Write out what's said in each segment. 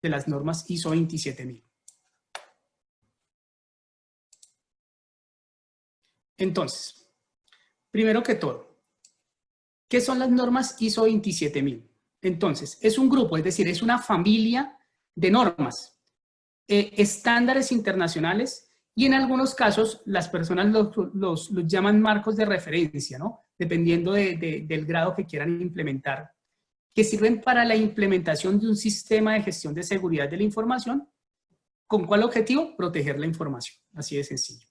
de las normas ISO 27000. Entonces, primero que todo, ¿qué son las normas ISO 27000? Entonces, es un grupo, es decir, es una familia de normas, estándares internacionales, y en algunos casos las personas los llaman marcos de referencia, ¿no? Dependiendo del grado que quieran implementar, que sirven para la implementación de un sistema de gestión de seguridad de la información. ¿Con cuál objetivo? Proteger la información, así de sencillo.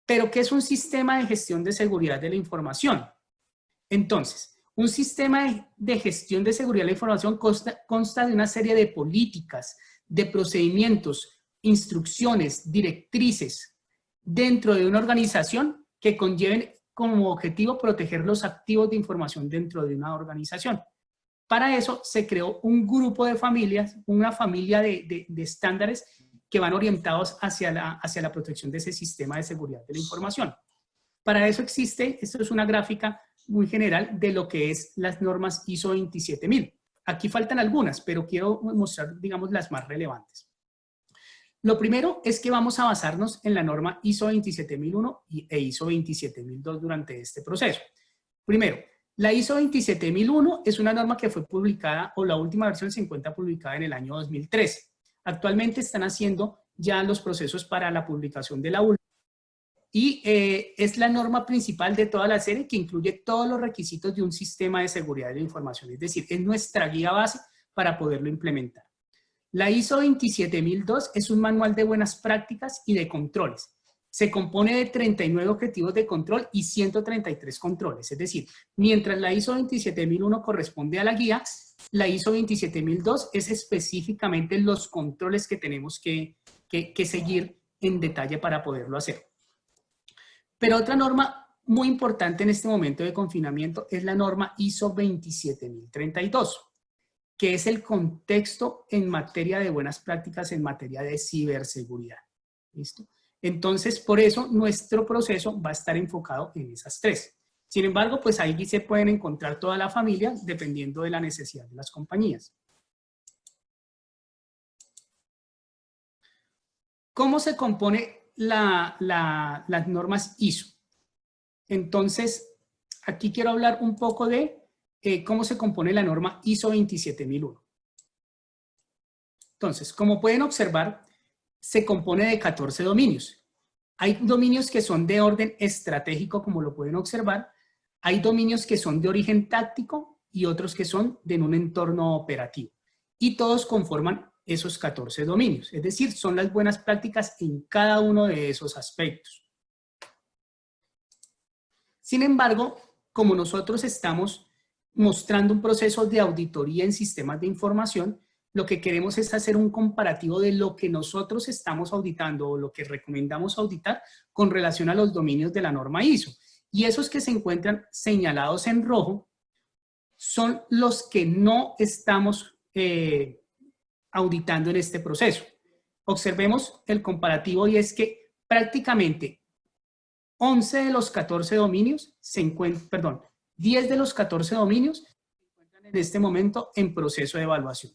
Pero, ¿qué es un sistema de gestión de seguridad de la información? Entonces, un sistema de gestión de seguridad de la información consta de una serie de políticas, de procedimientos, instrucciones, directrices dentro de una organización que conlleven como objetivo proteger los activos de información dentro de una organización. Para eso se creó un grupo de familias, una familia de estándares que van orientados hacia la protección de ese sistema de seguridad de la información. Para eso existe, esto es una gráfica muy general de lo que es las normas ISO 27000. Aquí faltan algunas, pero quiero mostrar, digamos, las más relevantes. Lo primero es que vamos a basarnos en la norma ISO 27001 e ISO 27002 durante este proceso. Primero, la ISO 27001 es una norma que fue publicada, o la última versión se encuentra publicada en el año 2013. Actualmente están haciendo ya los procesos para la publicación de la última. Y es la norma principal de toda la serie, que incluye todos los requisitos de un sistema de seguridad de la información. Es decir, es nuestra guía base para poderlo implementar. La ISO 27002 es un manual de buenas prácticas y de controles. Se compone de 39 objetivos de control y 133 controles. Es decir, mientras la ISO 27001 corresponde a la guía, la ISO 27002 es específicamente los controles que tenemos que seguir en detalle para poderlo hacer. Pero otra norma muy importante en este momento de confinamiento es la norma ISO 27032, que es el contexto en materia de buenas prácticas en materia de ciberseguridad. ¿Listo? Entonces, por eso nuestro proceso va a estar enfocado en esas tres. Sin embargo, pues ahí se pueden encontrar toda la familia dependiendo de la necesidad de las compañías. ¿Cómo se compone las normas ISO? Entonces, aquí quiero hablar un poco de cómo se compone la norma ISO 27001. Entonces, como pueden observar, se compone de 14 dominios. Hay dominios que son de orden estratégico, como lo pueden observar. Hay dominios que son de origen táctico y otros que son de un entorno operativo. Y todos conforman esos 14 dominios. Es decir, son las buenas prácticas en cada uno de esos aspectos. Sin embargo, como nosotros estamos mostrando un proceso de auditoría en sistemas de información, lo que queremos es hacer un comparativo de lo que nosotros estamos auditando o lo que recomendamos auditar con relación a los dominios de la norma ISO. Y esos que se encuentran señalados en rojo son los que no estamos auditando en este proceso. Observemos el comparativo, y es que prácticamente 11 de los 14 dominios se encuentran, perdón, 10 de los 14 dominios se encuentran en este momento en proceso de evaluación.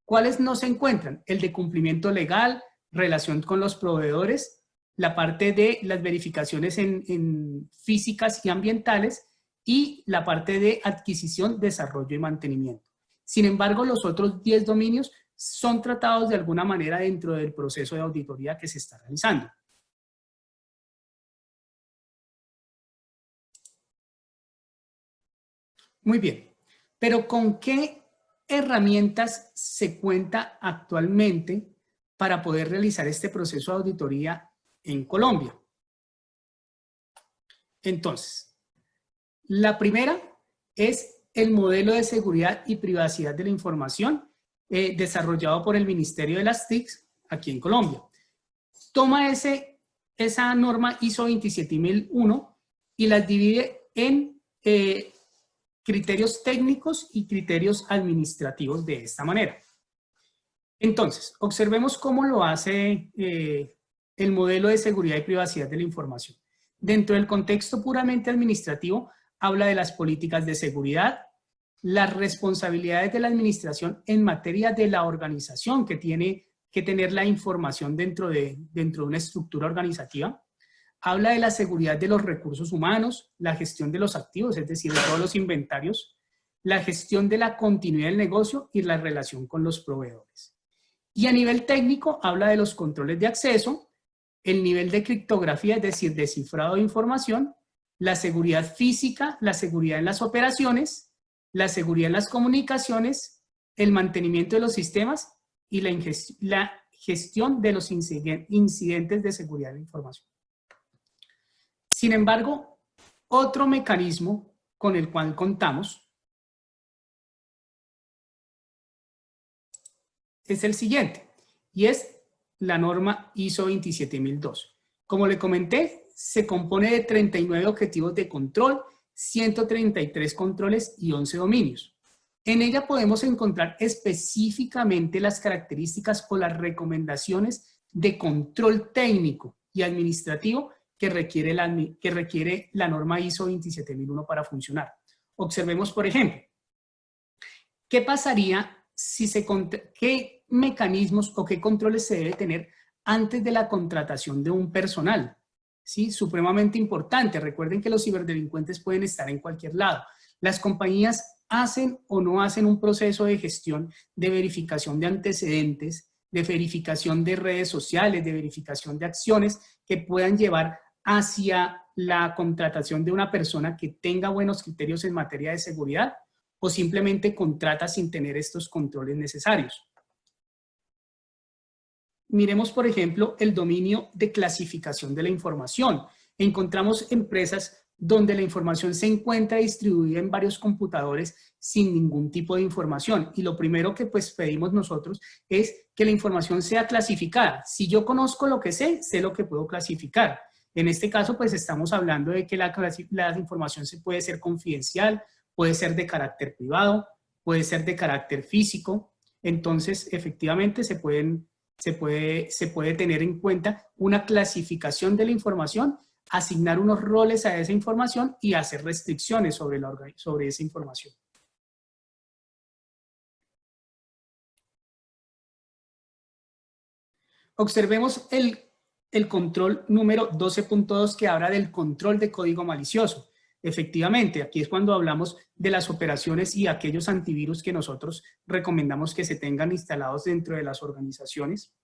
¿Cuáles no se encuentran? El de cumplimiento legal, relación con los proveedores, la parte de las verificaciones en físicas y ambientales, y la parte de adquisición, desarrollo y mantenimiento. Sin embargo, los otros 10 dominios son tratados de alguna manera dentro del proceso de auditoría que se está realizando. Muy bien, pero ¿con qué herramientas se cuenta actualmente para poder realizar este proceso de auditoría en Colombia? Entonces, la primera es el modelo de seguridad y privacidad de la información desarrollado por el Ministerio de las TICs aquí en Colombia. Toma esa norma ISO 27001 y las divide en criterios técnicos y criterios administrativos de esta manera. Entonces, observemos cómo lo hace el modelo de seguridad y privacidad de la información. Dentro del contexto puramente administrativo, habla de las políticas de seguridad, las responsabilidades de la administración en materia de la organización que tiene que tener la información dentro de una estructura organizativa. Habla de la seguridad de los recursos humanos, la gestión de los activos, es decir, de todos los inventarios, la gestión de la continuidad del negocio y la relación con los proveedores. Y a nivel técnico habla de los controles de acceso, el nivel de criptografía, es decir, de cifrado de información, la seguridad física, la seguridad en las operaciones, la seguridad en las comunicaciones, el mantenimiento de los sistemas y la gestión de los incidentes de seguridad de la información. Sin embargo, otro mecanismo con el cual contamos es el siguiente, y es la norma ISO 27002. Como le comenté, se compone de 39 objetivos de control, 133 controles y 11 dominios. En ella podemos encontrar específicamente las características o las recomendaciones de control técnico y administrativo que requiere la norma ISO 27001 para funcionar. Observemos, por ejemplo, ¿qué pasaría si qué mecanismos o qué controles se debe tener antes de la contratación de un personal? ¿Sí? Supremamente importante. Recuerden que los ciberdelincuentes pueden estar en cualquier lado. Las compañías hacen o no hacen un proceso de gestión de verificación de antecedentes, de verificación de redes sociales, de verificación de acciones que puedan llevar hacia la contratación de una persona que tenga buenos criterios en materia de seguridad, o simplemente contrata sin tener estos controles necesarios. Miremos, por ejemplo, el dominio de clasificación de la información. Encontramos empresas donde la información se encuentra distribuida en varios computadores sin ningún tipo de información. Y lo primero que pues pedimos nosotros es que la información sea clasificada. Si yo conozco lo que sé lo que puedo clasificar. En este caso, pues estamos hablando de que la información puede ser confidencial, puede ser de carácter privado, puede ser de carácter físico. Entonces, efectivamente, se puede tener en cuenta una clasificación de la información, asignar unos roles a esa información y hacer restricciones sobre esa información. Observemos el control número 12.2 que habla del control de código malicioso. Efectivamente, aquí es cuando hablamos de las operaciones y aquellos antivirus que nosotros recomendamos que se tengan instalados dentro de las organizaciones.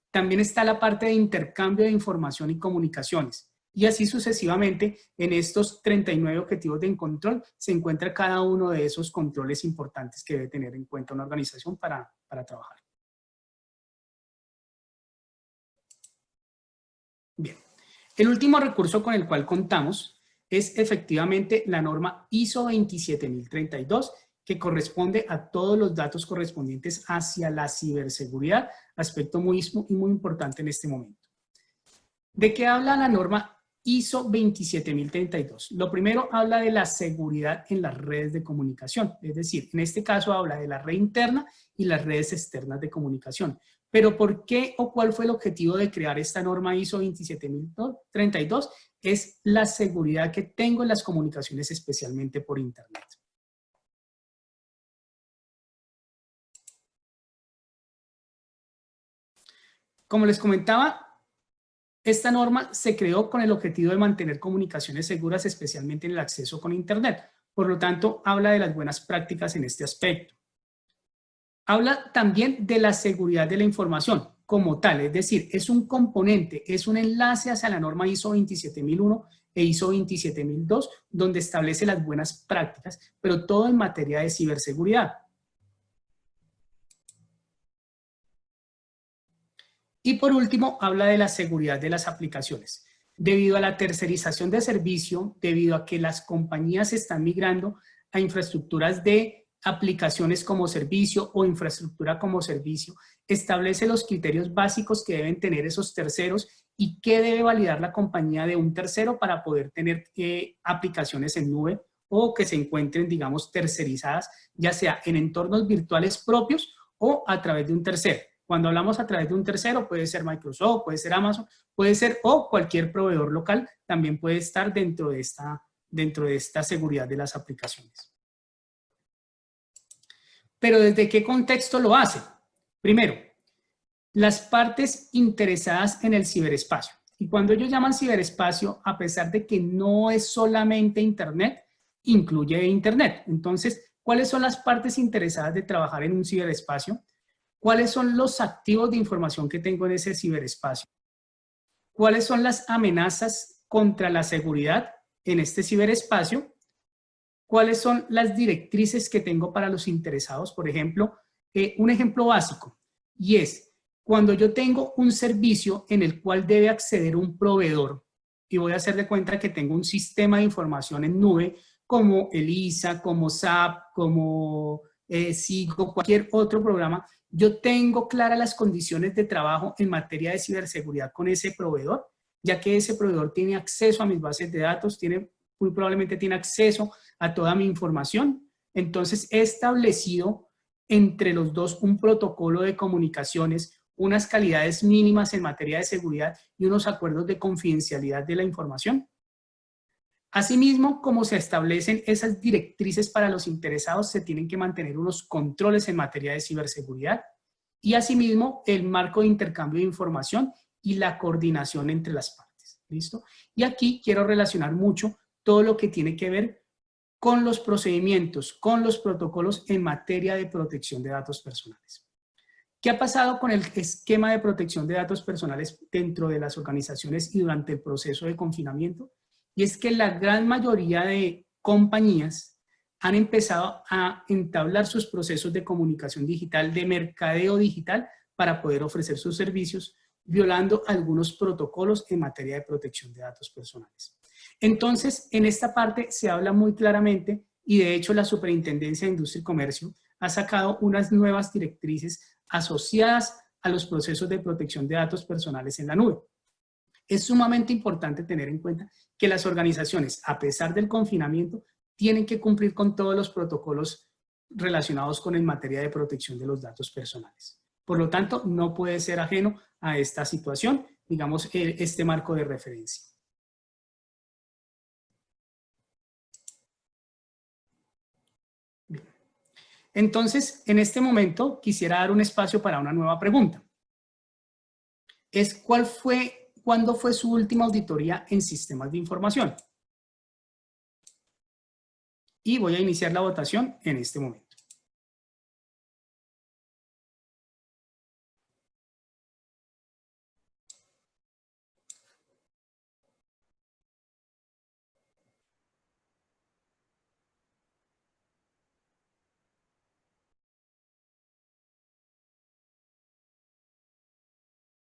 También está la parte de intercambio de información y comunicaciones. Y así sucesivamente, en estos 39 objetivos de control se encuentra cada uno de esos controles importantes que debe tener en cuenta una organización para trabajar. Bien, el último recurso con el cual contamos es efectivamente la norma ISO 27032, que corresponde a todos los datos correspondientes hacia la ciberseguridad, aspecto muy importante en este momento. ¿De qué habla la norma ISO 27032? Lo primero habla de la seguridad en las redes de comunicación, es decir, en este caso habla de la red interna y las redes externas de comunicación. Pero ¿por qué o cuál fue el objetivo de crear esta norma ISO 27032? Es la seguridad que tengo en las comunicaciones, especialmente por Internet. Como les comentaba, esta norma se creó con el objetivo de mantener comunicaciones seguras, especialmente en el acceso con Internet. Por lo tanto, habla de las buenas prácticas en este aspecto. Habla también de la seguridad de la información como tal, es decir, es un componente, es un enlace hacia la norma ISO 27001 e ISO 27002, donde establece las buenas prácticas, pero todo en materia de ciberseguridad. Y por último, habla de la seguridad de las aplicaciones. Debido a la tercerización de servicio, debido a que las compañías están migrando a infraestructuras de aplicaciones como servicio o infraestructura como servicio, establece los criterios básicos que deben tener esos terceros y qué debe validar la compañía de un tercero para poder tener aplicaciones en nube o que se encuentren, digamos, tercerizadas, ya sea en entornos virtuales propios o a través de un tercero. Cuando hablamos a través de un tercero, puede ser Microsoft, puede ser Amazon, puede ser o cualquier proveedor local, también puede estar dentro de esta seguridad de las aplicaciones. Pero ¿desde qué contexto lo hace? Primero, las partes interesadas en el ciberespacio. Y cuando ellos llaman ciberespacio, a pesar de que no es solamente Internet, incluye Internet. Entonces, ¿cuáles son las partes interesadas de trabajar en un ciberespacio? ¿Cuáles son los activos de información que tengo en ese ciberespacio? ¿Cuáles son las amenazas contra la seguridad en este ciberespacio? ¿Cuáles son las directrices que tengo para los interesados? Por ejemplo, un ejemplo básico, y es cuando yo tengo un servicio en el cual debe acceder un proveedor, y voy a hacer de cuenta que tengo un sistema de información en nube, como ELISA, como SAP, como SIGO, cualquier otro programa, yo tengo claras las condiciones de trabajo en materia de ciberseguridad con ese proveedor, ya que ese proveedor tiene acceso a mis bases de datos, muy probablemente tiene acceso a toda mi información. Entonces he establecido entre los dos un protocolo de comunicaciones, unas calidades mínimas en materia de seguridad y unos acuerdos de confidencialidad de la información. Asimismo, como se establecen esas directrices para los interesados, se tienen que mantener unos controles en materia de ciberseguridad y asimismo el marco de intercambio de información y la coordinación entre las partes. ¿Listo? Y aquí quiero relacionar mucho todo lo que tiene que ver con los procedimientos, con los protocolos en materia de protección de datos personales. ¿Qué ha pasado con el esquema de protección de datos personales dentro de las organizaciones y durante el proceso de confinamiento? Y es que la gran mayoría de compañías han empezado a entablar sus procesos de comunicación digital, de mercadeo digital, para poder ofrecer sus servicios, violando algunos protocolos en materia de protección de datos personales. Entonces, en esta parte se habla muy claramente, y de hecho la Superintendencia de Industria y Comercio ha sacado unas nuevas directrices asociadas a los procesos de protección de datos personales en la nube. Es sumamente importante tener en cuenta que las organizaciones, a pesar del confinamiento, tienen que cumplir con todos los protocolos relacionados con en materia de protección de los datos personales. Por lo tanto, no puede ser ajeno a esta situación, digamos, este marco de referencia. Bien. Entonces, en este momento quisiera dar un espacio para una nueva pregunta. ¿Cuándo fue su última auditoría en sistemas de información? Y voy a iniciar la votación en este momento.